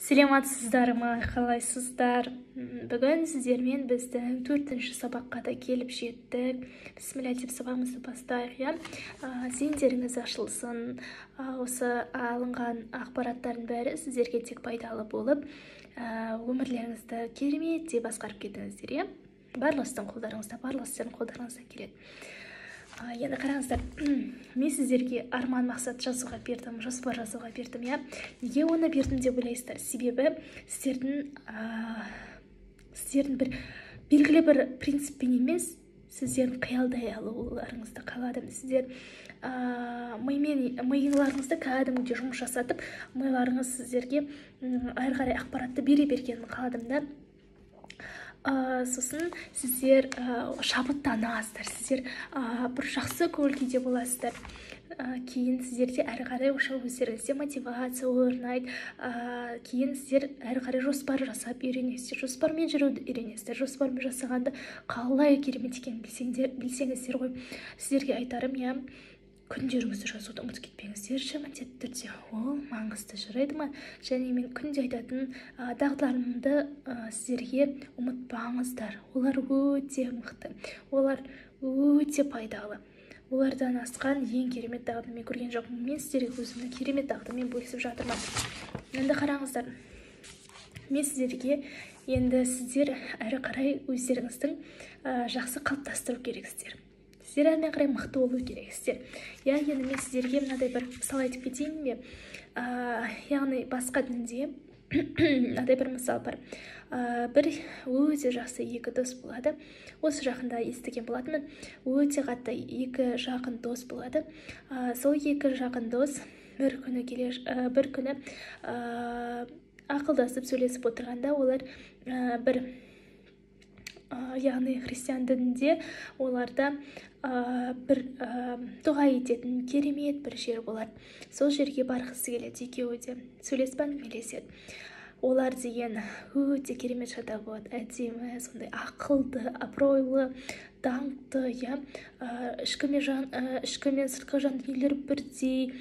Саламатсыздар ма, қалайсыздар? Бүгін сіздермен біздің 4-ші сабаққа да келіп жеттік. Бісміллә деп сабағымызды бастайық, иә. Зейіндеріңіз ашылсын. Осы алынған ақпараттардың бәрі сіздерге тек пайдалы болып, өмірлеріңізді керемет деп басқарып кетіңіздер, иә. Барлық істің қолдарыңызда келеді. Енді қараңыздар, мен сіздерге арман мақсат жазуға бердім, жоспар жазуға бердім, иә. Неге оны бердім деп ойлайсыздар? Себебі сіздердің бір белгілі бір принциппен емес, сіздердің қиялдай алуларыңызды қаладым. Сіздер миыңызды кәдімгідей жұмыс жасатып, миларыңыз сіздерге әрі қарай ақпаратты бере бергенін қаладым да. Сосын сіздер шабыттанасыздар, сіздер бір жақсы көңіл күйде боласыздар. Кейін сіздерде әрі қарай өздеріңізде мотивация орнайды. Кейін сіздер әрі қарай жоспар жасап үйренесіздер, жоспармен жүруді үйренесіздер. Жоспармен жасағанды қалай керемет екенін білсеңіздер ғой. Сіздерге айтарым, иә, күндеріңізді жазуды ұмытып кетпеңіздерші, міндетті түрде. Ол маңызды, жарайды ма? Және мен күнде айтатын дағдыларымды сіздерге ұмытпаңыздар. Олар өте мықты, олар өте пайдалы. Олардан асқан ең керемет дағды мен көрген жоқпын. Мен сіздерге өзімнің керемет дағдымен бөлісіп жатырмын. Енді қараңыздар, мен сіздерге енді сіздер әрі қарай өздеріңіздің жақсы қалыптастыру керексіздер. Сіздер әрмен қарай мықты болу керексіздер. Енді мен сіздерге мынадай бір мысал айтып кетейін бе? Яғни басқа дінде мынадай бір мысал бар. Бір өте жақсы екі дос болады. Осы жақында естіген болатынмын. Өте қатты екі жақын дос болады. Сол екі жақын дос бір күні ақылдасып сөйлесіп отырғанда олар бір яғни христиан дінінде оларда бір дұға ететін керемет бір жер болады. Сол жерге барғысы келеді, екеуі де сөйлесіп әңгімелеседі. Олар деген өте керемет шада болады, әдемі, сондай ақылды, абыройлы, даңқты, иә. Ішкі мен сыртқы жан дүниелері бірдей.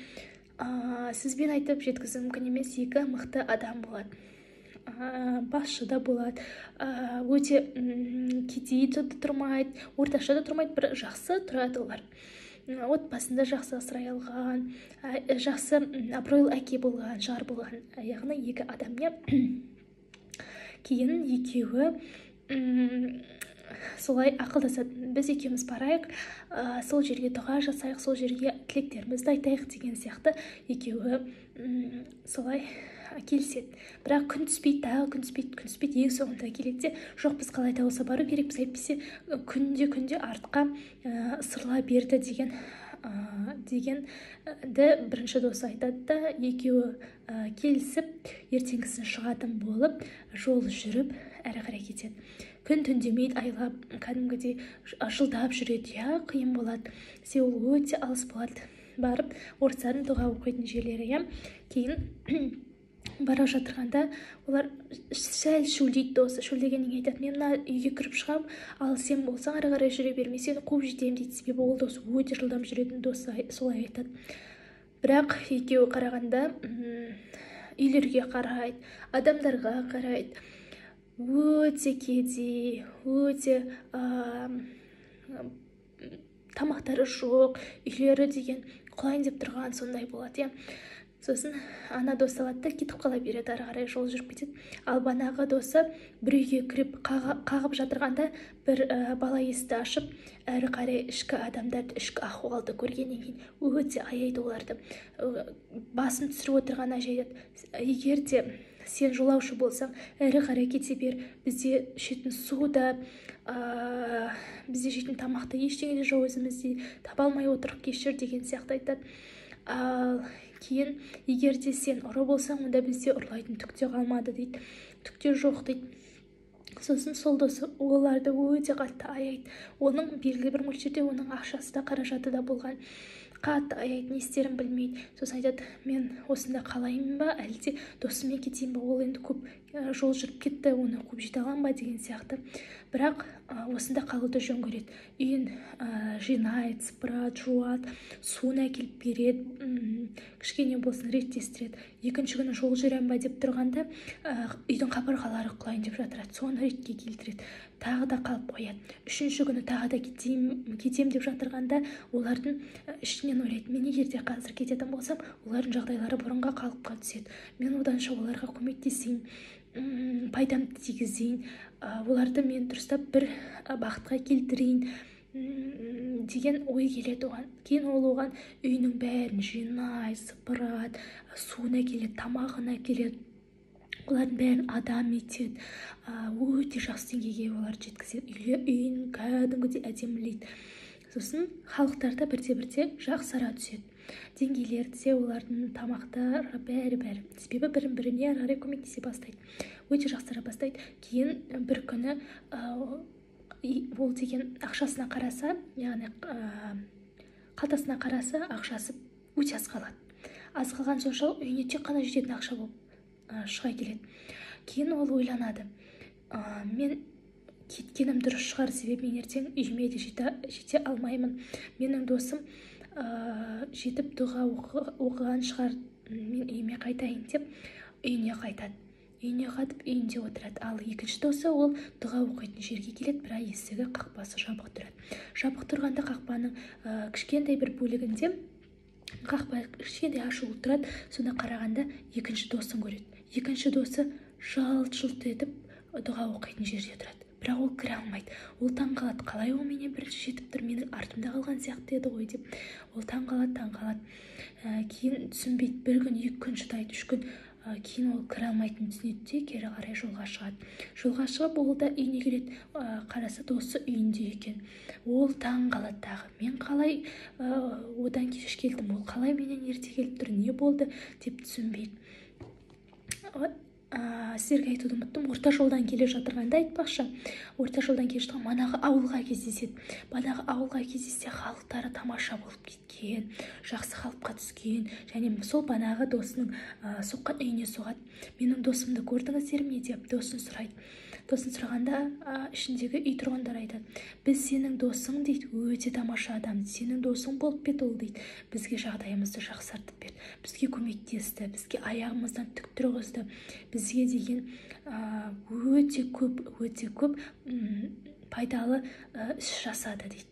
Сізбен айтып жеткізу мүмкін емес екі мықты адам болады. Басшы да болады, өте кедей де тұрмайды, орташа да тұрмайды, бір жақсы тұрады олар. Отбасында жақсы асырай алған, жақсы абыройлы әке болған, жар болған, яғни екі адам, иә. Кейін екеуі солай ақылдасады, біз екеуміз барайық, сол жерге дұға жасайық, сол жерге тілектерімізді айтайық деген сияқты екеуі солай келіседі. Бірақ күн түспейді, ең соңында келеді де, жоқ, біз қалай да болса бару керек, біз әйтпесе күнде артқа ысырыла берді дегенді бірінші досы айтады да, екеуі келісіп ертеңгісін шығатын болып жол жүріп әрі қарай кетеді. Күн түндемейді, айлап, кәдімгідей жылдап жүреді, иә, қиын болады. Себебі өте алыс болады. Барып, орыстардың дұға оқитын жерлері, иә. Кейін бара жатырғанда олар сәл шөлдейді досы. Шөлдегеннен айтады, мен мына үйге кіріп шығам, ал сен болсаң ары қарай жүре берме, сені қуып жетемін дейді. Себебі ол досы өте жылдам жүретін досы солай айтады. Бірақ екеуі қарағанда үйлерге қарайды, адамдарға қарайды. Өте кедей, өте тамақтары жоқ, үйлері деген құлайын деп тұрған сондай болады, иә. Сосын ана досы алады да кетіп қала береді, ары қарай жол жүріп кетеді. Ал банағы досы бір үйге кіріп қағып жатырғанда бір бала есікті ашып, әрі қарай ішкі адамдарды, ішкі ахуалды көргеннен кейін өте аяйды оларды. Басын түсіріп отырған әже айтады, егер де сен жолаушы болсаң, әрі қарай кете бер, бізде ішетін су да, бізде жейтін тамақты ештеңе де жоқ, өзімізде таба алмай отырып кешір деген сияқты айтады. Ал кейін егер де сен ұры болсаң, онда бізде ұрлайтын түк те қалмады дейді, түк те жоқ дейді. Сосын сол досы оларды өте қатты аяйды. Оның белгілі бір мөлшерде оның ақшасы да, қаражаты да болған. Қатты аяйды, не істерін білмейді. Сосын айтады, мен осында қалайын ба, әлде досыммен кетейін ба, ол енді көп жол жүріп кетті, оны қуып жете аламын ба деген сияқты. Бірақ осында қалуды жөн көреді. Үйін жинайды, сыпырады, жуады, суын әкеліп береді, кішкене болсын реттестіреді. екінші күні жол жүрем ба деп тұрғанда үйдің қабырғалары құлайын деп жатырады, соны ретке келтіреді, тағы да қалып қояды. Үшінші күні тағы да кетем деп жатырғанда олардың ішінен ойлайды, мен егер де қазір кететін болсам, олардың жағдайлары бұрынға қалыпқа түседі, мен оданша оларға көмектесейін, пайдамды тигізейін, оларды мен дұрыстап бір бақытқа келтірейін деген ой келеді оған. Кейін ол оған үйінің бәрін жинай, сыпырады, суына келеді, тамағына келеді, олардың бәрін адам етеді, өте жақсы деңгейге оларды жеткізеді, үйін кәдімгідей әдемілейді. Сосын халықтарда бірте-бірте жақсара түседі, деңгейлері де, олардың тамақтары бәрі. Себебі бірін-біріне ары қарай көмектесе бастайды, өте жақсара бастайды. Кейін бір күні ол деген ақшасына қараса, яғни қалтасына қараса, ақшасы өте аз қалады. Аз қалған соншалық үйіне тек қана жететін ақша болып шыға келеді. Кейін ол ойланады, мен кеткенім дұрыс шығар, себебі мен ертең үйіме де жете алмаймын. Менің досым жетіп дұға оқыған шығар, мен үйіме қайтайын деп үйіне қайтады. Үйіне қатып үйінде отырады. Ал екінші досы ол дұға оқитын жерге келеді, бірақ есігі, қақпасы жабық тұрады. Жабық тұрғанда қақпаның кішкентай бір бөлігінде қақпа кішкентай ашулы тұрады. Сонда қарағанда екінші досын көреді. Екінші досы жалт-жұлт етіп дұға оқитын жерде тұрады. Бірақ ол кіре алмайды. Ол таң қалады, қалай ол менен бірінші жетіп тұр, менің артымда қалған сияқты еді ғой деп. Ол таң қалады. Кейін түсінбейді, бір күн, 2 күн шыдайды, 3 күн. Кейін ол кіре алмайтынын түсінеді де кері қарай жолға шығады. Жолға шығып, ол да үйіне келеді, қараса досы үйінде екен. Ол таң қалады тағы. Мен қалай одан кеш келдім, ол қалай менен ерте келіп тұр, не болды деп түсінбейді. Сіздерге айтуды ұмыттым, орта жолдан келе жатырғанда айтпақшы, орта жолдан келе жатқан манағы ауылға кездеседі. Манағы ауылға кездессе, халықтары тамаша болып кеткен, жақсы қалыпқа түскен, және сол манағы досының соққан үйіне соғады. Менің досымды көрдіңіздер ме деп досын сұрайды. Досын сұрағанда ішіндегі үй тұрғындар айтады, біз сенің досың дейді, өте тамаша адам, сенің досың болып бет ол дейді, бізге жағдайымызды жақсартып берді, бізге көмектесті, бізге аяғымыздан тік тұрғызды, бізге деген өте көп пайдалы іс жасады дейді.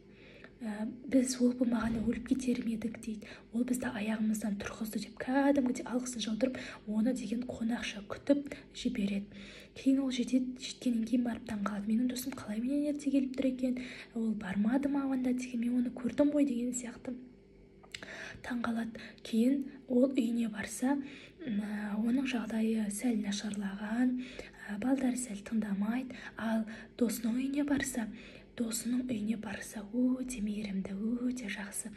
Біз ол болмағанда өліп кетер едік дейді. Ол бізді аяғымыздан тұрғызды деп кәдімгідей алғысын жаудырып, оны деген қонақша күтіп жібереді. Кейін ол жеткеннен кейін барып таң қалады. Менің досым қалай менен ерте келіп тұр екен, ол бармады ма онда деген, мен оны көрдім ғой деген сияқты таң қалады. Кейін ол үйіне барса, оның жағдайы сәл нашарлаған, балдары сәл тыңдамайды. Ал досының үйіне барса, өте мейірімді, өте жақсы,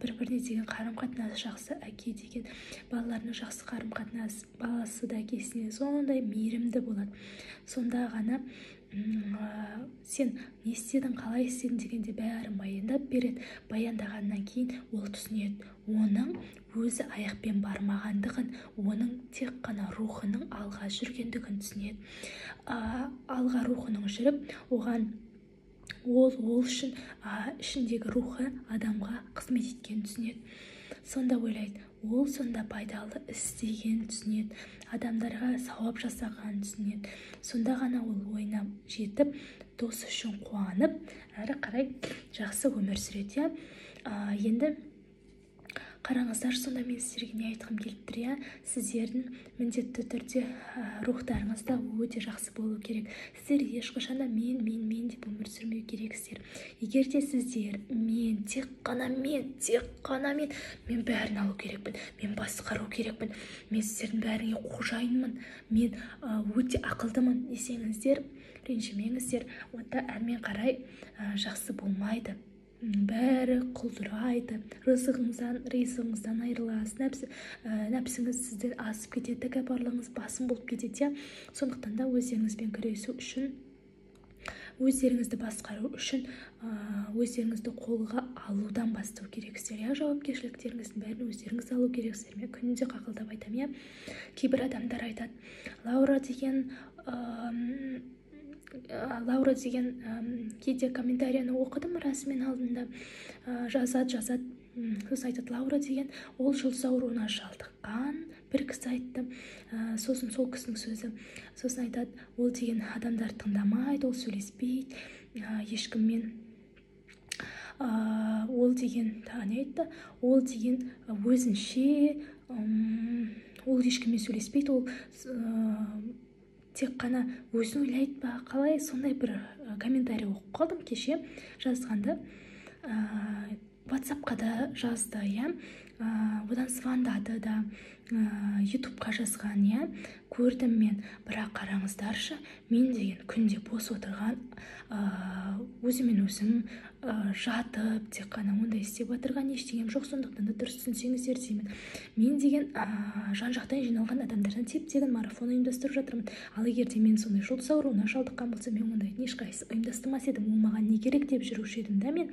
бір-біріне деген қарым-қатынасы жақсы, әке деген балаларына жақсы қарым-қатынас, баласы да әкесіне сондай мейірімді болады. Сонда ғана сен не істедің, қалай істедің дегенде бәрін баяндап береді. Баяндағаннан кейін ол түсінеді, оның өзі аяқпен бармағандығын, оның тек қана рухының алға жүргендігін түсінеді. Алға рухының жүріп, оған ол үшін ішіндегі рухы адамға қызмет еткенін түсінеді. Сонда ойлайды, ол сонда пайдалы істегенін түсінеді, адамдарға сауап жасағанын түсінеді. Сонда ғана ол ойына жетіп, досы үшін қуанып, әрі қарай жақсы өмір сүреді. Енді қараңыздар, сонда мен сіздерге не айтқым келіп тұр, сіздердің міндетті түрде рухтарыңызда өте жақсы болу керек. Сіздер ешқашан да мен деп өмір сүрмеу керексіздер. Егер де сіздер тек қана мен бәрін алу керекпін, мен басқару керекпін, мен сіздердің бәріңе қожайынмын, мен өте ақылдымын десеңіздер, ренжімеңіздер, онда әрмен қарай жақсы болмайды. Бәрі құлдырайды, ризығыңыздан айырыласыз, нәпсіңіз сізден асып кетеді, тәкаппарлығыңыз басым болып кетеді. Сондықтан да өздеріңізбен күресу үшін, өздеріңізді басқару үшін, өздеріңізді қолға алудан бастау керексіздер. Жауапкершіліктеріңіздің бәрін өздеріңіз алу керексіздер. Мен күнде қақылдап айтам, кейбір адамдар айтады, Лаура деген кейде комментарияны оқыдым, расымен алдында жазады. Сосын айтады, Лаура деген ол жұлдыз ауруына шалдыққан бір кісі айтты, сосын сол кісінің сөзі, сосын айтады, ол деген адамдар тыңдамайды, ол сөйлеспейді ешкіммен, ол деген не айтты, ол деген өзінше, ол ешкіммен сөйлеспейді, ол тек қана өзін ойлайды ба, қалай, сондай бір комментарий оқып қалдым кеше жазғанды. WhatsAppқа да жазды, одан звондады да, ютубқа жазған, көрдім мен. Бірақ қараңыздаршы, мен деген күнде бос отырған, өзімен өзім жатып, тек қана ондай істеп отырған ештеңем жоқ, сондықтан да дұрыс түсінсеңіздер деймін. Мен деген жан-жақтан жиналған адамдардан теп-тегін марафон ұйымдастырып жатырмын. Ал егер де мен сондай жұлдыз ауруына шалдыққан болса, мен ондай ешқайсысы ұйымдастырмас едім. Ол маған не керек деп жүруші едім да мен.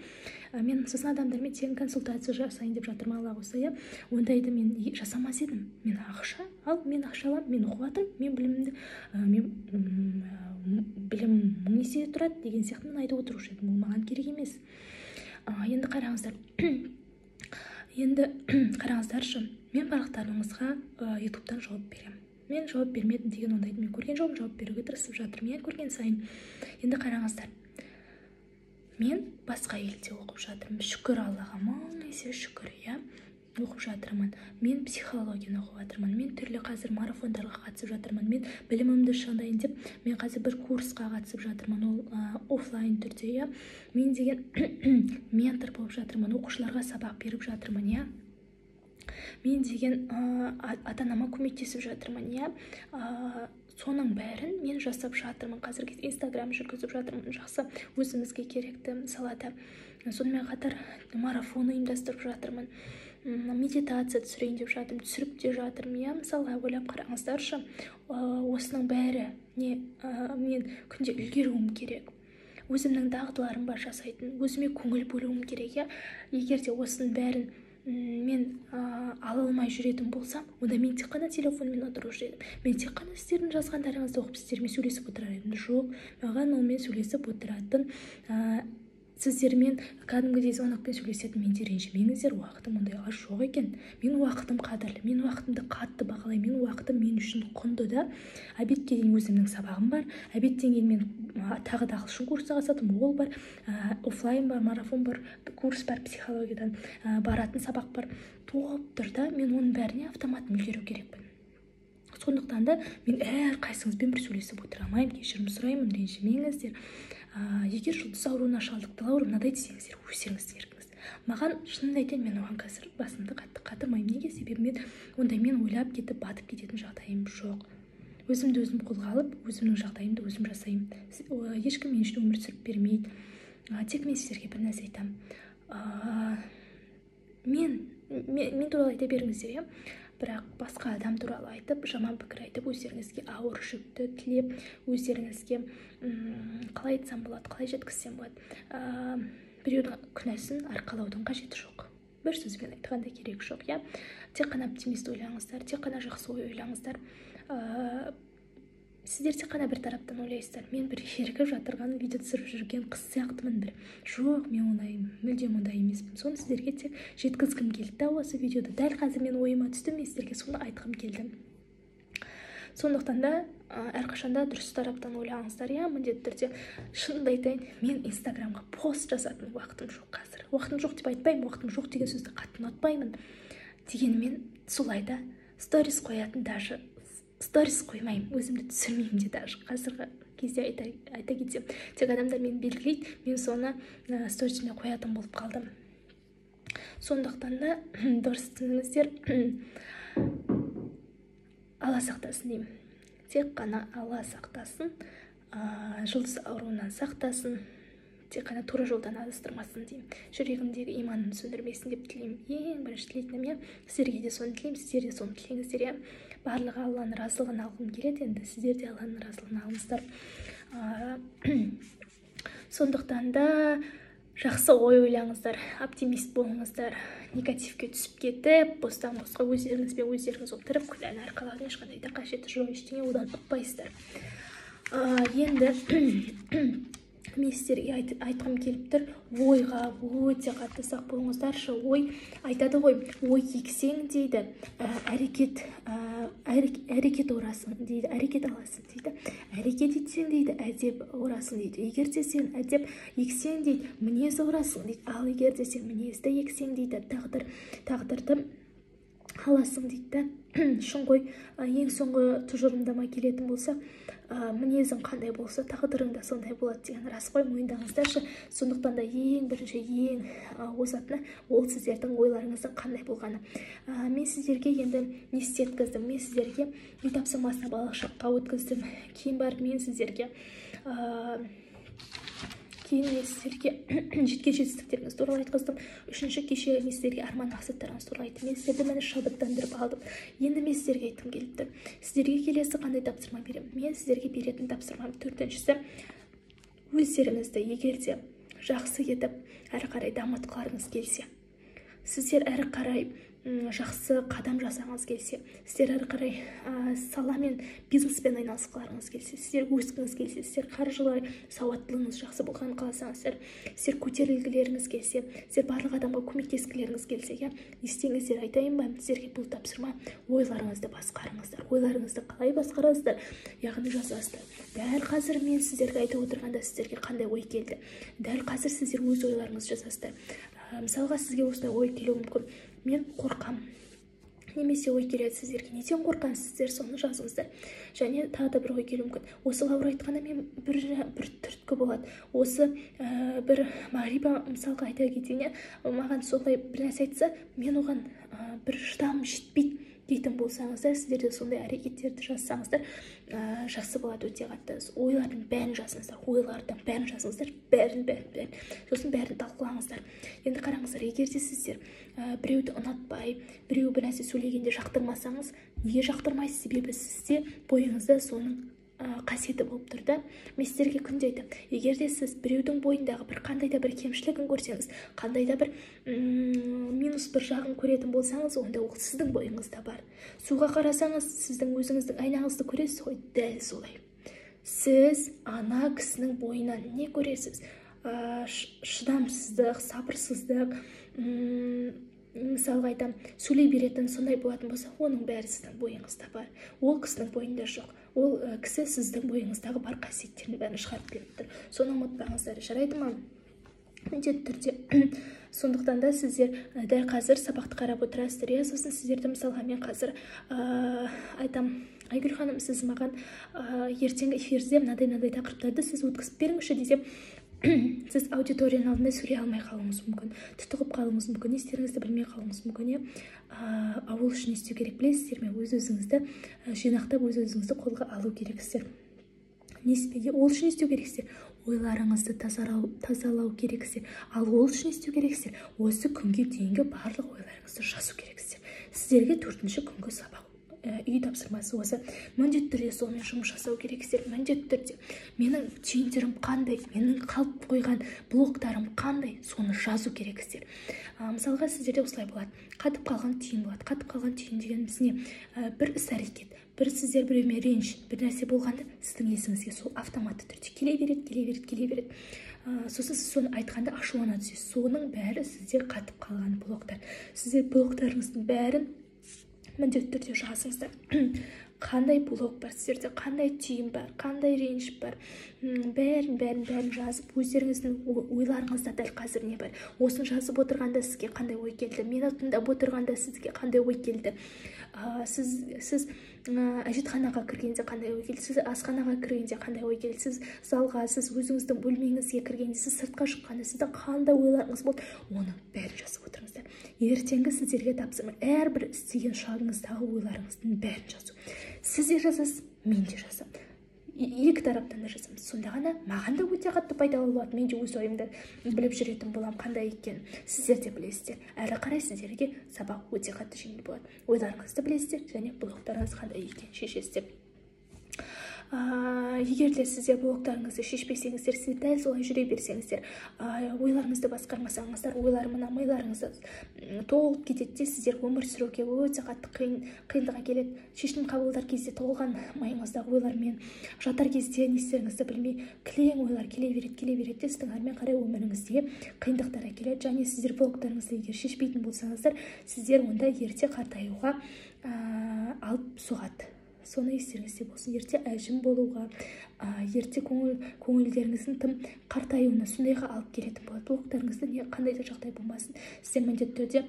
Мен сосын адамдармен тегін консультация жасайын деп жатырмын, Алла қойса, ондайды мен жасамас едім. Мен ақша, ал мен ақша аламын, мен оқып жатырмын, мен білімімді, білім мың есе тұрады деген сияқты мен айтып отырушы едім. Ол маған керек емес. Енді қараңыздар, қараңыздаршы, мен барлықтарыңызға ютубтан жауап беремін. Мен жауап бермедім деген ондайды мен көрген жоқпын, жауап беруге тырысып жатырмын, көрген сайын. Енді қараңыздар, мен басқа елде оқып жатырмын, шүкір Аллаға, мың есе шүкір, оқып жатырмын. Мен психологияны оқып жатырмын. Мен түрлі қазір марафондарға қатысып жатырмын. Мен білімімді шыңдайын деп, мен қазір бір курсқа қатысып жатырмын. Ол офлайн түрде, Мен деген ментор болып жатырмын. Оқушыларға сабақ беріп жатырмын, Мен деген ата-анама көмектесіп жатырмын, Соның бәрін мен жасап жатырмын. Қазір Инстаграм жүргізіп жатырмын. Жақсы, өзімізге керекті салада. Сонымен қатар марафон ұйымдастырып жатырмын. Медитация түсірейін деп жатырмын, түсіріп те жатырмын. Мысалға ойлап қараңыздаршы, осының бәрі мен күнде үлгеруім керек. Өзімнің дағдыларым бар жасайтын, өзіме көңіл бөлуім керек, Егер де осының бәрін мен ала алмай жүретін болсам, онда мен тек қана телефонмен отырушы едім. Мен тек қана сіздердің жазғандарыңызды оқып сіздермен сөйлесіп отырар едім. Жоқ, маған онымен сөйлесіп отыратын, сіздермен кәдімгідей звонокпен сөйлесетін менде ренжімеңіздер, уақытым ондайға жоқ екен. Мен уақытым қадірлі, мен уақытымды қатты бағалаймын, мен уақытым мен үшін құнды да. Обедке дейін өзімнің сабағым бар, обедтен кейін мен тағы да ағылшын курсы қатысатым, ол бар, офлайн бар, марафон бар, курс бар, психологиядан баратын сабақ бар, топ тұр да, мен оның бәріне автоматом үлгеру керекпін. Сондықтан да мен әрқайсыңызбен бір сөйлесіп отыра алмаймын, кешірім сұраймын, ренжімеңіздер. Егер жұлдыз ауруына шалдықтылау, мынадай десеңіздер, өздеріңіз еркіңіз. Маған шынымды айтайын, мен оған қазір басымды қатты қатырмаймын. Неге? Себебі мен ойлап кетіп батып кететін жағдайым жоқ. Өзімді өзім қолға алып, өзімнің жағдайымды өзім жасаймын. Ешкім мен үшін өмір сүріп бермейді. Тек мен сіздерге бір нәрсе айтамын. Мен туралы айта беріңіздер, бірақ басқа адам туралы айтып, жаман пікір айтып, өздеріңізге ауыр жүкті тілеп, өздеріңізге қалай айтсам болады, қалай жеткізсем болады, біреудің күнәсін арқалаудың қажеті жоқ. Бір сөзбен айтқанда керек жоқ, Тек қана оптимист ойлаңыздар, тек қана жақсы ой ойлаңыздар. Сіздер тек қана бір тараптан ойлайсыздар. Мен бір ерігіп жатырған, видео түсіріп жүрген қыз сияқтымын бір. Жоқ, мен ондаймын, мүлдем ондай емеспін. Соны сіздерге тек жеткізгім келді осы видеода. Дәл қазір мен ойыма түсті, мен сіздерге соны айтқым келді. Сондықтан да әрқашанда дұрыс тараптан ойлаңыздар, міндетті түрде. Шынымды айтайын, мен Инстаграмға пост жазатын уақытым жоқ қазір. Уақытым жоқ деп айтпаймын, уақытым жоқ деген сөзді қатты ұнатпаймын. Дегенмен солайда сторис қоятын, даже сторис қоймаймын, өзімді түсірмеймін де даже қазіргі кезде айта кетсем. Тек адамдар мені белгілейді, мен соны сторисіме қоятын болып қалдым. Сондықтан да дұрыс түсініңіздер, Алла сақтасын деймін. Тек қана Алла сақтасын, жұлдыз ауруынан сақтасын, тек қана тура жолдан адастырмасын деймін. Жүрегімдегі иманын сөндірмесін деп тілеймін. Ең бірінші тілейтінім, сіздерге де соны тілеймін, сіздер де соны тілеңіздер. Барлығы Алланың разылығын алғым келеді, енді сіздер де Алланың разылығын алыңыздар. Сондықтан да жақсы ой ойлаңыздар, оптимист болыңыздар, негативке түсіп кетіп, бостан-босқа өздеріңіз отырып, күнәні арқалаудың ешқандай да қажеті жоқ, ештеңе одан ұқпайсыздар. Енді мен сіздерге айтқым келіп тұр, ойға өте қатты сақ болыңыздаршы. Ой айтады ғой, ой ексең дейді, әрекет орасың дейді, әрекет аласың дейді, әрекет етсең дейді, әдеп орасың дейді, егер де сен әдеп ексең дейді, мінез орасың дейді, ал егер де сен мінезді ексең дейді, тағдырды аласың дейді. Шын ғой, ең соңғы тұжырымдама келетін болса, мінезің қандай болса, тағдырың да сондай болады деген рас қой, мойындаңыздаршы. Сондықтан да ең бірінші, ең озатыны ол сіздердің ойларыңыздың қандай болғаны. Мен сіздерге енді не істеткіздім, мен сіздерге үй тапсырмасына балалық өткіздім. Кейін барып мен сіздерге жеткен жетістіктеріңіз туралы айтқыздым. Үшінші кеше мен сіздерге арман мақсаттарыңыз туралы айттым. Мен сіздерді міне шабыттандырып алдым. Енді мен сіздерге айтқым келіп тұр. Сіздерге келесі қандай тапсырма беремін? Мен сіздерге беретін тапсырмам төртіншісі, өздеріңізді егер де жақсы етіп әрі қарай дамытқыларыңыз келсе, сіздер әрі қарай жақсы қадам жасаңыз келсе, сіздер әрі қарай сала мен бизнеспен айналысқыларыңыз келсе, сіздер өскіңіз келсе, сіздер қаржылай сауаттылығыңыз жақсы болғанын қаласаңыздар, сіздер көтерілгілеріңіз келсе, сіздер барлық адамға көмектескілеріңіз келсе, не істеңіздер айтайын ба? Сіздерге бұл тапсырма: ойларыңызды басқарыңыздар. Ойларыңызды қалай басқарасыздар? Яғни жазасыздар. Дәл қазір мен сіздерге айтып отырғанда сіздерге қандай ой келді? Дәл қазір сіздер өз ойларыңызды жазасыздар. Мысалға сізге осындай ой келуі мүмкін: мен қорқам, немесе ой келеді сіздерге: неден қорқасыз? Сіздер соны жазыңыздар. Және тағы да бір ой келуі мүмкін: осы Лаура айтқанда мен бір түрткі болады. Осы бір Мағриба мысалға айта кетейін, маған солай бір нәрсе айтса, мен оған бір шыдамым жетпейді дейтін болсаңыздар, сіздер де сондай әрекеттерді жазсаңыздар, жақсы болады, өте қатты. Ойлардың бәрін жазыңыздар, ойлардың бәрін жазыңыздар, бәрін. Сосын бәрін талқылаңыздар. Енді қараңыздар, егер де сіздер біреуді ұнатпай, біреу бір нәрсе сөйлегенде жақтырмасаңыз, неге жақтырмайсыз? Себебі сізде бойыңызда соның қасиеті болып тұр да. Мен сіздерге күнде айтамын, егер де сіз біреудің бойындағы бір қандай да бір кемшілігін көрсеңіз, қандай да бір минус бір жағын көретін болсаңыз, онда ол сіздің бойыңызда бар. Суға қарасаңыз, сіздің өзіңіздің айнаңызды көресіз ғой, дәл солай. Сіз ана кісінің бойынан не көресіз? Шыдамсыздық, сабырсыздық, мысалға айтам, сөйлей беретін сондай болатын болса, оның бәрі сіздің бойыңызда бар. Ол кісінің бойында жоқ. Ол кісі сіздің бойыңыздағы бар қасиеттерін бәрін шығарып беріп тұр. Соны ұмытпаңыздар, жарайды ма? Міндетті түрде. Сондықтан да сіздер дәл қазір сабақты қарап отырасыздар. Сосын сіздерді мысалға мен қазір айтам: Айгүл ханым, сіз маған ертеңгі эфирде мынадай тақырыптарды сіз өткізіп беріңізші десем, сіз аудиторияның алдында сөйлей алмай қалуыңыз мүмкін, тұтығып қалуыңыз мүмкін, не істеріңізді білмей қалуыңыз мүмкін. Ол үшін не істеу керек білесіздер ме? Өз-өзіңізді жинақтап, өз-өзіңізді қолға алу керексіздер. Ол үшін не істеу керексіздер? Ойларыңызды тазалау керексіздер. Ал ол үшін не істеу керексіздер? Осы күнге дейінгі барлық ойларыңызды жазу керексіздер. Сіздерге 4-ші күнгі сабақ үй тапсырмасы осы. Міндетті түрде сонымен жұмыс жасау керексіздер. Міндетті түрде менің түйіндерім қандай, менің қалып қойған блоктарым қандай, соны жазу керексіздер. Мысалға сіздерде осылай болады: қатып қалған түйін болады. Қатып қалған түйін дегеніміз не? Бір іс-әрекет, бір сіздер біреумен реніш, бір нәрсе болғанда сіздің есіңізге сол автоматты түрде келе береді. Сосын сіз соны айтқанда ашулана түсесіз. Соның бәрі сізде қатып қалған блоктар. Сіздер блоктарыңыздың бәрін міндетті түрде жазыңыздар. Қандай блок бар сіздерде, қандай түйін бар, қандай реніш бар, бәрін жазып, өздеріңіздің ойларыңызда дәл қазір не бар, осын жазып отырғанда сізге қандай ой келді, мені тыңдап отырғанда сізге қандай ой келді, сіз әжетханаға кіргенде қандай ой келді, сіз асханаға кіргенде қандай ой келді, сіз залға, сіз өзіңіздің бөлмеңізге кіргенде, сіз сыртқа шыққанда сіздің қандай ойларыңыз болды, оның бәрін жазып отырыңыздар. Ертеңгі сіздерге тапсырма: әрбір істеген шағыңыздағы ойларыңыздың бәрін жазу. Сіз де жазасыз, мен де жазамын. Екі тараптан да жазамыз. Сонда ғана маған да өте қатты пайдалы болады. Мен де өз ойымды біліп жүретін болам, қандай екенін. Сіздер де білесіздер. Әрі қарай сіздерге сабақ өте қатты жеңіл болады. Ойларыңызды білесіздер және блоктарыңыз қандай екенін шешесіздер. егер де сіздер блоктарыңызды шешпесеңіздер, сіздер дәл солай жүре берсеңіздер, ойларыңызды басқармасаңыздар, ойлармен миларыңызды толып кетеді де, сіздер өмір сүруге өте қатты қиындық әкеледі. Шешім қабылдар кезде толған майыңыздағы ойлармен жатар кезде не істеріңізді білмей кілең ойлар келе береді де, сіздің әрмен қарай өміріңізге қиындықтар әкеледі. Және сіздер блоктарыңызды егер шешпейтін болсаңыздар, сіздер онда ерте қартаюға алып соғады. Соны естеріңізде болсын. Ерте әжім болуға, ерте көңілдеріңіздің тым қартаюына, сондайға алып келетін болады. Блоктарыңызды қандай да жағдай болмасын, сіздер міндетті түрде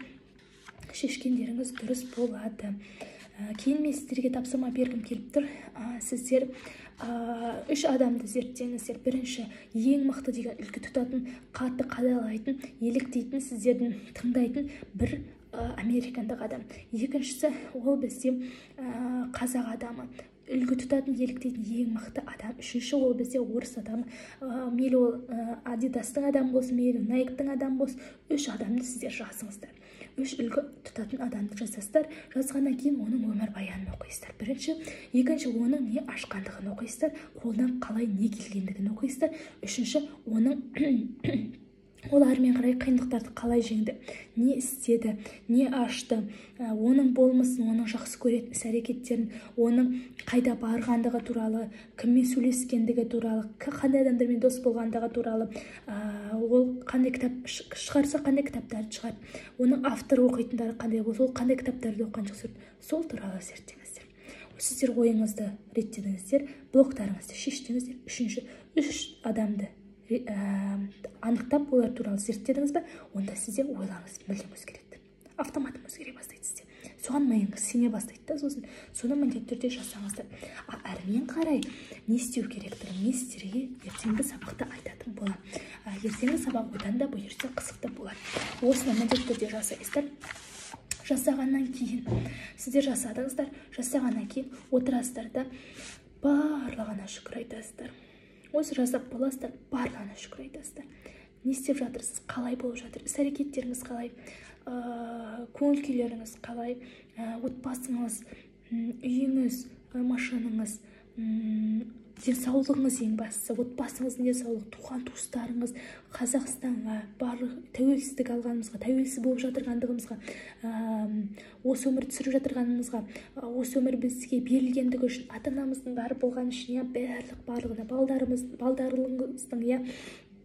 шешкендеріңіз дұрыс болады. Кейін мен сіздерге тапсырма бергім келіп тұр. Сіздер 3 адамды зерттеңіздер. Бірінші, ең мықты деген үлгі тұтатын, қатты қадағалайтын, еліктейтін, сіздердің тыңдайтын бір американдық адам. Екіншісі, ол бізде қазақ адамы. Үлгі тұтатын, еліктейтін ең мықты адам. Үшінші, ол бізде орыс адамы. Мейлі ол Адидастың адамы болсын, мейлі Найктың адамы болсын, 3 адамды сіздер жазыңыздар. 3 үлгі тұтатын адамды жазасыздар. Жазғаннан кейін оның өмір баянын оқисыздар. Бірінші, екінші, оның не ашқандығын оқисыздар, қолдан қалай не келгендігін оқисыздар. Үшінші, оның ол әрмен қарай қиындықтарды қалай жеңді, не істеді, не ашты, оның болмысын, оның жақсы көретін іс-әрекеттерін, оның қайда барғандығы туралы, кіммен сөйлескендігі туралы, қандай адамдармен дос болғандығы туралы, ол қандай кітап шығарса, қандай кітаптарды шығарды, оның авторы оқитындары қандай болса, ол қандай кітаптарды оқыған жақсы, сол туралы зерттеңіздер. Сіздер ойыңызды реттедіңіздер, блоктарыңызды шештіңіздер. Үшінші, 3 адамды анықтап, олар туралы зерттедіңіз бе, онда сізде ойларыңыз мүлдем өзгереді. Автоматом өзгере бастайды сізде. Соған миыңыз сене бастайды да, сосын соны міндетті түрде жасаңыздар. Әрмен қарай не істеу керектігін мен сіздерге ертеңгі сабақта айтатын боламын. Ертеңгі сабақ одан да бұйырса қызықты болады. Осыны міндетті түрде жасайсыздар. Жасағаннан кейін сіздер жасадыңыздар, жасағаннан кейін отырасыздар да барлығына шүкір айтасыздар. Осы жасап боласыздар, барлығына шүкір айтасыздар. Не істеп жатырсыз, қалай болып жатыр, іс-әрекеттеріңіз қалай, көңіл күйлеріңіз қалай, отбасыңыз, үйіңіз, машинаңыз, денсаулығыңыз ең бастысы, отбасыңыздың денсаулығы, туған туыстарыңыз, Қазақстанға, барлық тәуелсіздік алғанымызға, тәуелсіз болып жатырғандығымызға, осы өмірді сүріп жатырғанымызға, осы өмір бізге берілгендігі үшін, ата-анамыздың бәрі болған үшін, барлығына, балдарыңыздың,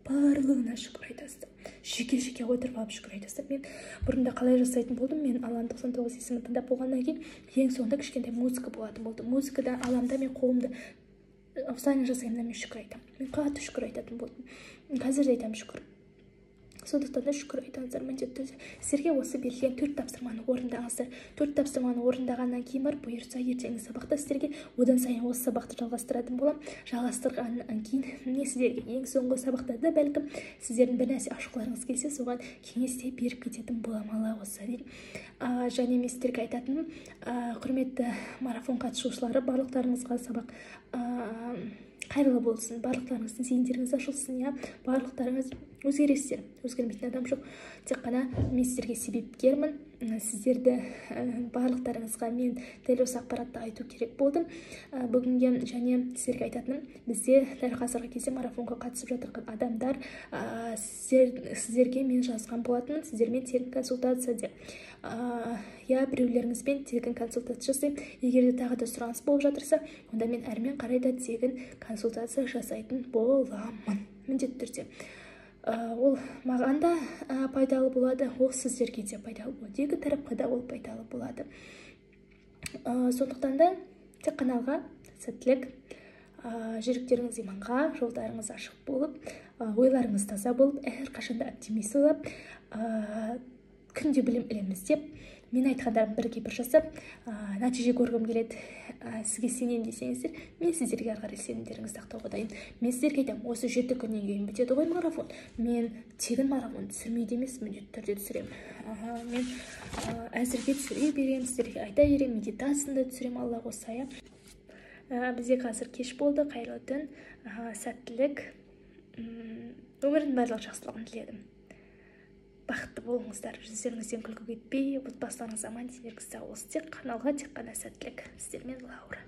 барлығына шүкір айтасыздар. Жеке-жеке отырып алып шүкір айтасыздар. Мен бұрында қалай жасайтын болдым? Мен Алан 99 есімін тыңдап болғаннан кейін, ең соңында кішкентай музыка болатын болды. Музыкада аламда мен қолымды ауысайын жасаймын, мен шүкір айтамын. Мен қатты шүкір айтатын болдым. Қазір де айтамын шүкір. Сондықтан да шүкір айтыңыздар міндетті түрде. Сіздерге осы берілген 4 тапсырманы орындаңыздар. 4 тапсырманы орындағаннан кейін бар, бұйырса ертеңгі сабақта сіздерге одан сайын осы сабақты жалғастыратын боламын. Жалғастырғаннан кейін мен сіздерге ең соңғы сабақтарда бәлкім сіздердің бір нәрсе ашқыларыңыз келсе, соған кеңесте беріп кететін боламын, Алла қаласа деймін. Және мен сіздерге айтатыным, құрметті марафон қатысушылары, барлықтарыңызға сабақ қайырлы болсын, барлықтарыңыздың зейіндеріңіз ашылсын, барлықтарыңыз өзгересіздер, өзгермейтін адам жоқ. Тек қана мен сіздерге себепкермін, сіздерді барлықтарыңызға мен дәл осы ақпаратты айту керек болдым. Бүгінге және сіздерге айтатыным, бізде дәл қазіргі кезде марафонға қатысып жатырған адамдар сіздерге мен жазған болатынмын, сіздермен тегін консультация деп. Біреулеріңізбен тегін консультация жасаймын. Егер де тағы да сұраныс болып жатырса, онда мен әрмен қарай да тегін консультация жасайтын боламын, міндетті түрде. Ол маған да пайдалы болады, ол сіздерге де пайдалы болады. Екі тарапқа да ол пайдалы болады. Сондықтан да тек қана алға сәттілік, жүректеріңіз иманға, жолдарыңыз ашық болып, ойларыңыз таза болып, әрқашанда оптимист ойлап, күнде білім ілеміз деп, мен айтқандарын бірге бір жасап, нәтиже көргім келеді. Сізге сенем десеңіздер, мен сіздерге ары қарай сенімдеріңізді ақтауға дайын. Мен сіздерге айтамын, осы 7 күннен кейін бітеді ғой марафон. Мен тегін марафон түсірмейді емес, міндетті түрде түсіремін. Мен әзірге түсіре беремін, сіздерге айта беремін, медитацияны да түсіремін, Алла қаласа. Бізде қазір кеш болды, қайырлы түн, сәттілік, өмірдің барлық жақсылығын тіледім. Бақытты болыңыздар, жүздеріңізден күлкі кетпей, отбасыларыңыз аман, денеріңіз сау болсын. Тек қана сәттілік. Сіздермен Лаура.